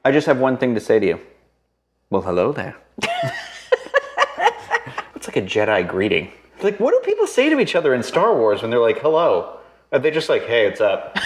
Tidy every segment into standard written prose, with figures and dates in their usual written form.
I just have one thing to say to you. Well, hello there. It's like a Jedi greeting. Like, what do people say to each other in Star Wars when they're like, hello? Are they just like, hey, what's up?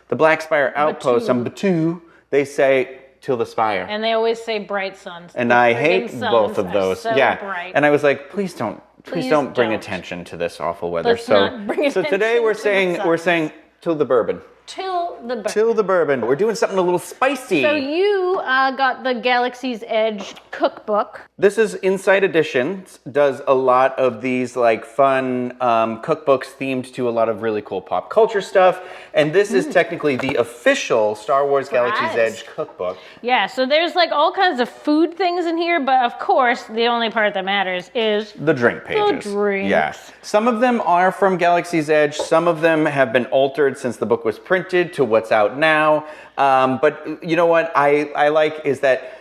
The Black Spire Outpost on Batuu, they say, till the spire. And they always say bright suns. And I hate both of those. So yeah. bright. And I was like, please don't bring attention to this awful weather. Let's not bring so today we're saying till the bourbon. Till the bourbon. Till the bourbon. We're doing something a little spicy. So you got the Galaxy's Edge cookbook. This is Inside Editions. Does a lot of these like fun cookbooks themed to a lot of really cool pop culture stuff. And this is technically the official Star Wars Galaxy's Edge cookbook. Yeah, so there's like all kinds of food things in here, but of course the only part that matters is the drink pages. The drinks. Yeah. Some of them are from Galaxy's Edge. Some of them have been altered since the book was printed to what's out now. But you know what I like is that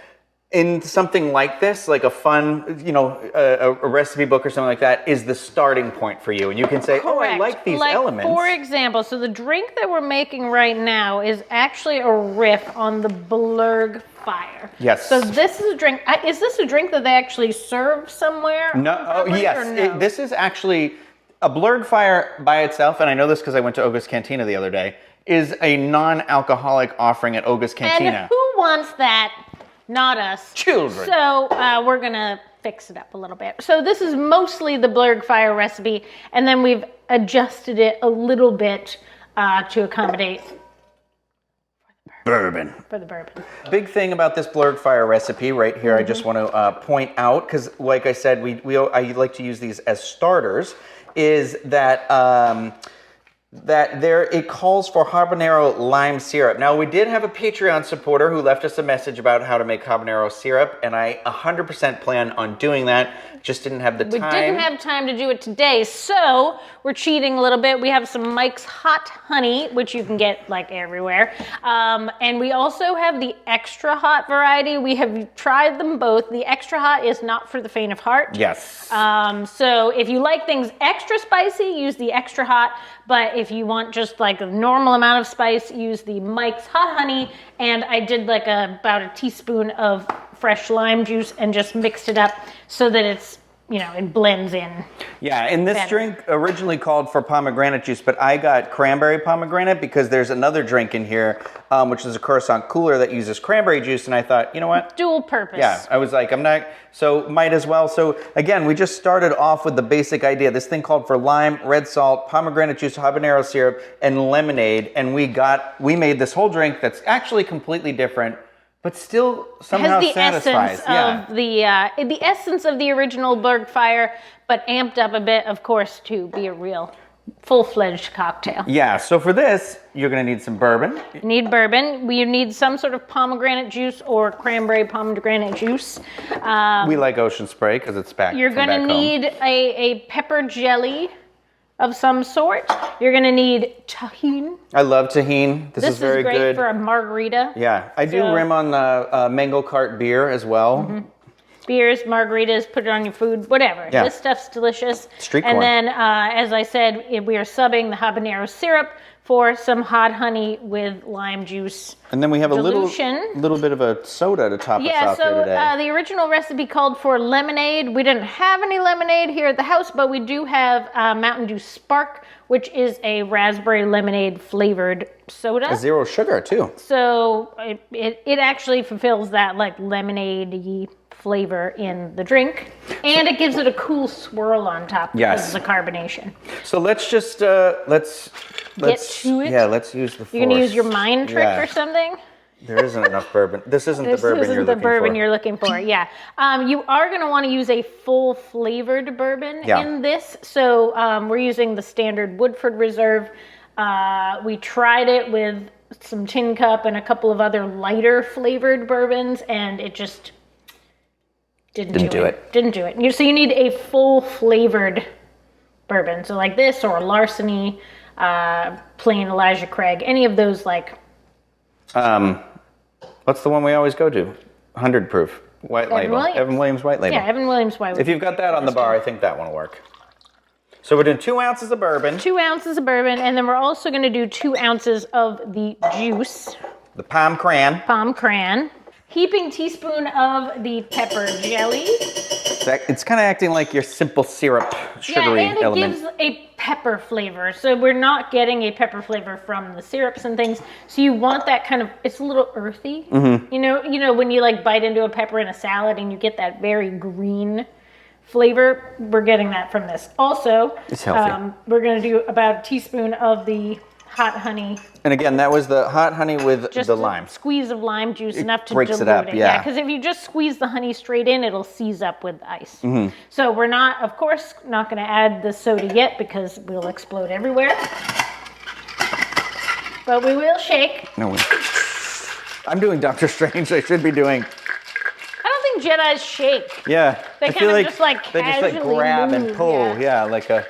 in something like this, like a fun, a recipe book or something like that, is the starting point for you. And you can say, oh, I like these elements. For example, so the drink that we're making right now is actually a riff on the Blurg Fire. Yes. So this is a drink. Is this a drink that they actually serve somewhere? No. Oh, yes. This is actually a Blurg Fire by itself, and I know this because I went to Oga's Cantina the other day, is a non-alcoholic offering at Oga's Cantina. And who wants that? Not us. Children. So we're going to fix it up a little bit. So this is mostly the Blurg Fire recipe, and then we've adjusted it a little bit to accommodate bourbon. For the bourbon. Big thing about this Blurg Fire recipe right here, I just want to point out, because like I said, I like to use these as starters, is that it calls for habanero lime syrup. Now, we did have a Patreon supporter who left us a message about how to make habanero syrup, and I 100% plan on doing that. Just didn't have the time. We didn't have time to do it today, so we're cheating a little bit. We have some Mike's Hot Honey, which you can get like everywhere. And we also have the extra hot variety. We have tried them both. The extra hot is not for the faint of heart. Yes. So if you like things extra spicy, use the extra hot. But if you want just like a normal amount of spice, use the Mike's Hot Honey. And I did like about a teaspoon of fresh lime juice and just mixed it up so that it's, it blends in. Yeah, and this drink originally called for pomegranate juice, but I got cranberry pomegranate because there's another drink in here, which is a Coruscant cooler that uses cranberry juice, and I thought, you know what? Dual purpose. Yeah, I was like, so might as well. So again, we just started off with the basic idea. This thing called for lime, red salt, pomegranate juice, habanero syrup, and lemonade, and we made this whole drink that's actually completely different, but still somehow satisfies. The essence of the original Blurg Fire, but amped up a bit, of course, to be a real full-fledged cocktail. Yeah, so for this, you're going to need some bourbon. You need bourbon. You need some sort of pomegranate juice or cranberry pomegranate juice. We like Ocean Spray because it's back. You're going to need a pepper jelly of some sort. You're going to need tahini. I love tahini. This is very good. This is great for a margarita. Yeah, I do rim on the Mango Cart beer as well. Mm-hmm. Beers, margaritas, put it on your food, whatever. Yeah. This stuff's delicious. Street corn. And then, as I said, we are subbing the habanero syrup for some hot honey with lime juice. And then we have dilution. a little bit of a soda to top us off here today. Yeah, so the original recipe called for lemonade. We didn't have any lemonade here at the house, but we do have Mountain Dew Spark, which is a raspberry lemonade flavored soda. Zero sugar, too. So it actually fulfills that like lemonade-y flavor in the drink, and it gives it a cool swirl on top because of the carbonation. So let's just let's get to it. Yeah, let's use the force. You're gonna use your mind trick or something. There isn't enough bourbon. This isn't the bourbon you're looking for. Yeah. You are gonna want to use a full flavored bourbon in this. So we're using the standard Woodford Reserve. We tried it with some Tin Cup and a couple of other lighter flavored bourbons, and it just didn't do it. So you need a full flavored bourbon. So like this or Larceny, plain Elijah Craig, any of those like. What's the one we always go to? 100 proof. White label. Evan Williams White Label. Yeah, Evan Williams White Label. If you've got that on the bar, I think that one will work. So we're doing 2 ounces of bourbon. 2 ounces of bourbon, and then we're also going to do 2 ounces of the juice. The palm cran. Palm cran. Heaping teaspoon of the pepper jelly. It's kind of acting like your simple syrup, sugary and it element. gives a pepper flavor. So we're not getting a pepper flavor from the syrups and things. So you want that kind of, it's a little earthy. Mm-hmm. You know when you like bite into a pepper in a salad and you get that very green flavor, we're getting that from this. Also, it's healthy. We're going to do about a teaspoon of the hot honey. And again, that was the hot honey with just the lime. Squeeze of lime juice, enough to breaks dilute it up, yeah. because if you just squeeze the honey straight in, it'll seize up with the ice. Mm-hmm. So we're not, of course, not going to add the soda yet because we'll explode everywhere. But we will shake. No, I'm doing Doctor Strange. I should be doing. I don't think Jedis shake. Yeah, They I kind feel of like just like they just like casually grab move, and pull. Yeah, like a.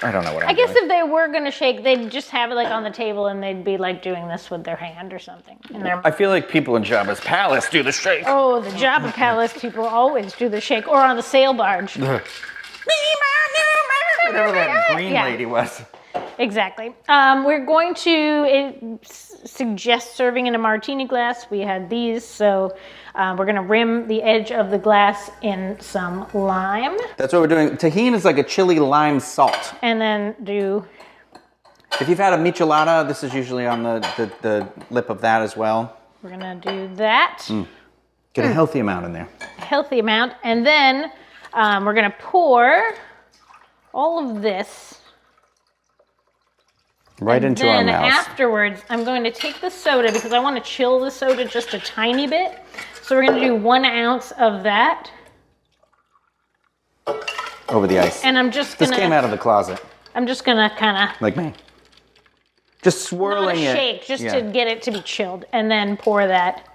I don't know what I guess if they were going to shake, they'd just have it like on the table and they'd be like doing this with their hand or something. I feel like people in Jabba's palace do the shake. Oh, the Jabba Palace people always do the shake, or on the sail barge. Whatever that green lady was. Exactly. We're going to suggest serving in a martini glass. We had these, so we're going to rim the edge of the glass in some lime. That's what we're doing. Tajin is like a chili lime salt. And then do... If you've had a michelada, this is usually on the lip of that as well. We're going to do that. Get a healthy amount in there. A healthy amount. And then we're going to pour all of this... Right into our mouths. mouths. Then afterwards, I'm going to take the soda because I want to chill the soda just a tiny bit. So we're going to do 1 ounce of that. Over the ice. And I'm just going to... This came out of the closet. I'm just going to kind of... Like me. Just swirling it. Shake just to get it to be chilled. And then pour that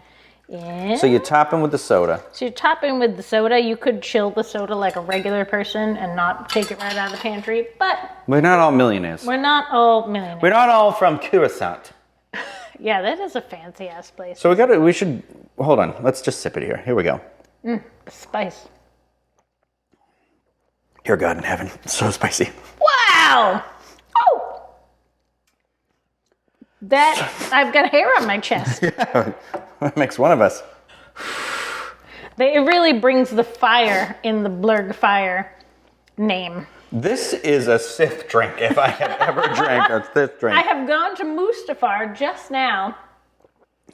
in. So you top in with the soda. So you top in with the soda. You could chill the soda like a regular person and not take it right out of the pantry. But... We're not all millionaires. We're not all millionaires. We're not all from Coruscant. Yeah, that is a fancy-ass place. So we should... Hold on. Let's just sip it here. Here we go. Spice. Dear God in heaven. It's so spicy. Wow! Oh! I've got hair on my chest. Yeah. That makes one of us. It really brings the fire in the Blurg Fire name. This is a Sith drink if I have ever drank a Sith drink. I have gone to Mustafar just now.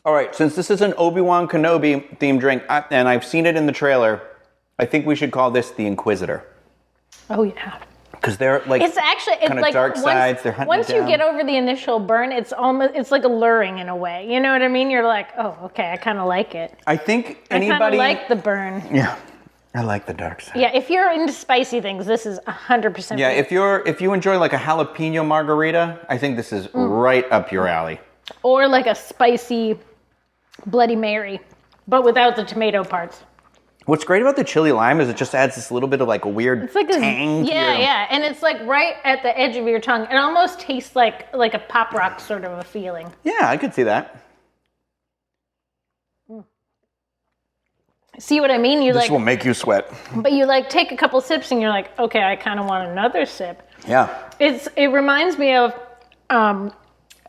All right, since this is an Obi-Wan Kenobi themed drink, and I've seen it in the trailer, I think we should call this the Inquisitor. Oh, yeah. Because they're like it's kind of like dark sides. They're hunting once down. you get over the initial burn, it's like alluring in a way. You know what I mean? You're like, oh, okay, I kind of like it. I think anybody I kind of like the burn. Yeah, I like the dark side. Yeah, if you're into spicy things, this is 100%. Yeah, if you enjoy like a jalapeno margarita, I think this is right up your alley. Or like a spicy Bloody Mary, but without the tomato parts. What's great about the chili lime is it just adds this little bit of like a weird it's like tang. Yeah, and it's like right at the edge of your tongue. It almost tastes like a pop rock sort of a feeling. Yeah, I could see that. See what I mean? This will make you sweat. But you like take a couple sips and you're like, okay, I kind of want another sip. Yeah. It reminds me of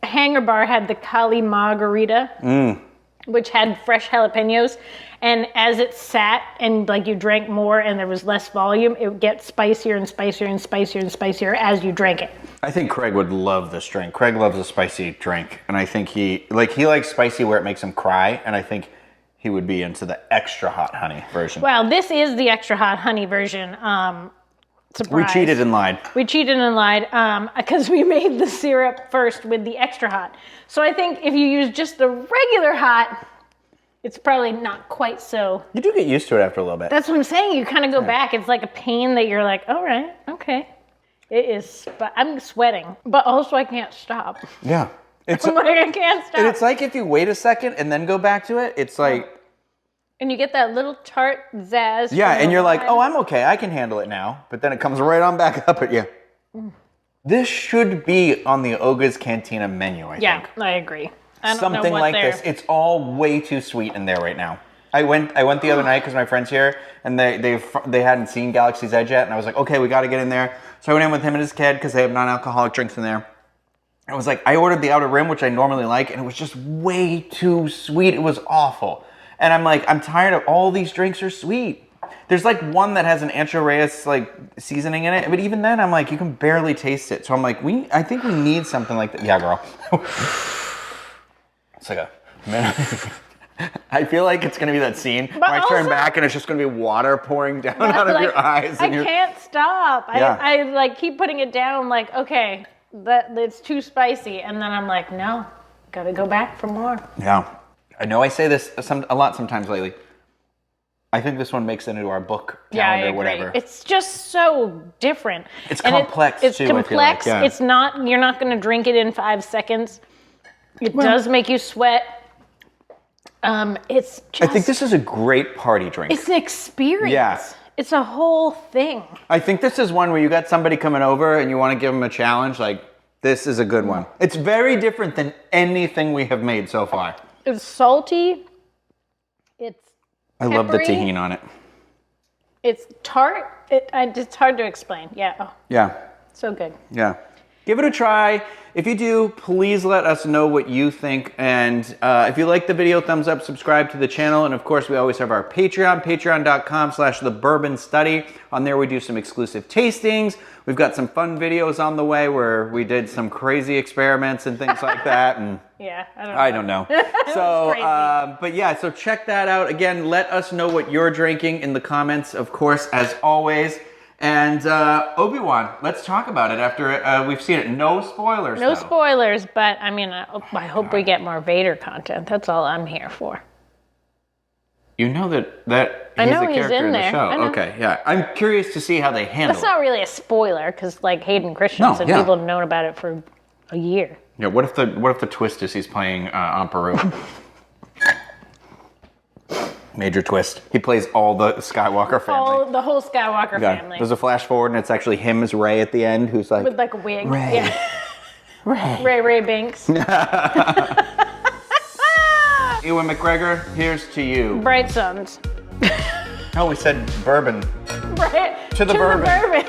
Hanger Bar had the Kali Margarita, which had fresh jalapenos. And as it sat and like you drank more and there was less volume, it would get spicier and spicier and spicier and spicier as you drank it. I think Craig would love this drink. Craig loves a spicy drink. And I think he likes spicy where it makes him cry. And I think he would be into the extra hot honey version. Well, this is the extra hot honey version. Surprise. We cheated and lied. Because we made the syrup first with the extra hot. So I think if you use just the regular hot, it's probably not quite so. You do get used to it after a little bit. That's what I'm saying. You kind of go back. It's like a pain that you're like, all right, okay. It is, but I'm sweating. But also I can't stop. Yeah. I'm like, I can't stop. And it's like if you wait a second and then go back to it, it's like. And you get that little tart zazz. Yeah, and you're like, oh, I'm okay. I can handle it now. But then it comes right on back up at you. This should be on the Oga's Cantina menu, I think. Yeah, I agree. I don't Something know what like this. It's all way too sweet in there right now. I went the other night because my friend's here, and they hadn't seen Galaxy's Edge yet, and I was like, okay, we got to get in there. So I went in with him and his kid because they have non-alcoholic drinks in there. I was like, I ordered the Outer Rim, which I normally like, and it was just way too sweet. It was awful. And I'm like, I'm tired of all these drinks are sweet. There's like one that has an Ancho Reyes like seasoning in it, but even then I'm like, you can barely taste it. So I'm like, I think we need something like that. Yeah, girl. It's like a minute. I feel like it's gonna be that scene where I turn back and it's just gonna be water pouring down out of your eyes. I can't stop. Yeah. I like keep putting it down like, okay, it's too spicy. And then I'm like, no, gotta go back for more. Yeah. I know I say this a lot sometimes lately. I think this one makes it into our book calendar, whatever. It's just so different. It's complex too. It's complex. I feel like. It's not. You're not going to drink it in 5 seconds. It does make you sweat. It's just. I think this is a great party drink. It's an experience. Yeah. It's a whole thing. I think this is one where you got somebody coming over and you want to give them a challenge. Like, this is a good one. It's very different than anything we have made so far. It's salty. It's I love the tahini on it. It's tart. It's hard to explain. Yeah. Oh, Yeah. so good. Yeah. Give it a try. If you do, please let us know what you think. And if you like the video, thumbs up, subscribe to the channel. And of course, we always have our Patreon, patreon.com/thebourbonstudy. On there, we do some exclusive tastings. We've got some fun videos on the way where we did some crazy experiments and things like that. And Yeah, I don't know. So, crazy. but yeah, so check that out. Again, let us know what you're drinking in the comments, of course, as always. And Obi-Wan, let's talk about it after we've seen it. No spoilers. No though. spoilers, but I mean, I hope we get more Vader content. That's all I'm here for. You know that he's I know a he's character in in the there. show. I know. Okay, yeah. I'm curious to see how they handle That's not really a spoiler because, like, Hayden Christensen, yeah. people have known about it for a year. it. Yeah. What if the twist is he's playing Emperor? Major twist. He plays all the Skywalker family. The whole Skywalker Yeah. family. There's a flash forward, and it's actually him as Rey at the end, who's like With like a wig. Ray. Yeah. Rey. Ray Binks. Ewan McGregor, here's to you. Bright Sons. Oh, we said bourbon. Right. To the bourbon.